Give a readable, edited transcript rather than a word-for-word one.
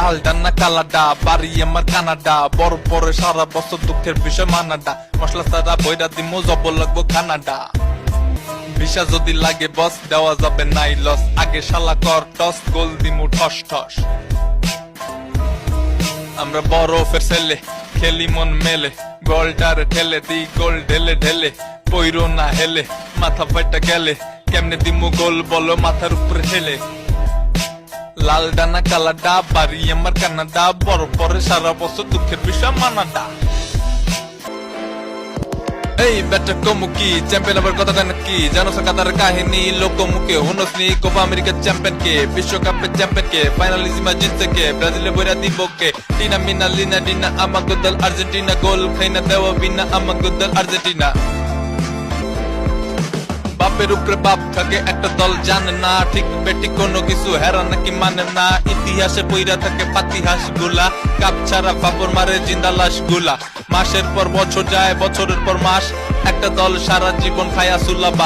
লাল ডান্না কালাডা বাড়ি আমার কানাডা বড় বড় সারা বছর দুঃখের বিষয় মানাডা মশলা সারা বইরা দিমু জব লাগবো কানাডা ভিসা যদি লাগে বস দেওয়া যাবে নাই লস আগে শালা কর টস গোল দিমু ঠস ঠস আমরা বরফের ছেলে খেলি মন মেলে গোলটার ঠেলে দি গোল ঢেলে ঢেলে পইরো না হেলে মাথা ফাইটা গেলে কেমনে দিমু গোল বলো মাথার উপরে হেলে লাল ডানা কালাডা বাড়ি আমার কানাডা বড় পরে সারা বছর দুঃখের বিষয় মানাডা এই ব্যাটা কমুকি চ্যাম্পিয়ন আবার কথাটা নাকি জানো কাতার কাহিনী লোকমুখে হুনসনি কোপা আমেরিকার চ্যাম্পিয়ন কে বিশ্বকাপের চ্যাম্পিয়ন কে ফাইনালিজিমা জিতছে কে ব্রাজিলে বইরা দিব কে টিনা মিনা লিনা ডিনা আমাগো দল আর্জেন্টিনা গোল খাইনা দেওয়া বিনা আমাগো দল আর্জেন্টিনা বাপের উপরে বাপ থাকে একটা দল জানে না ঠিক বেটি কোনো কিছু হেরা নাকি মানে না ইতিহাসে বইরা থাকে পাতিহাস গুলা কাপ ছাড়া বাপর মারে জিন্দা লাশ গুলা মাসের পর বছর যায় বছরের পর মাস একটা দল সারা জীবন খায়া সুলা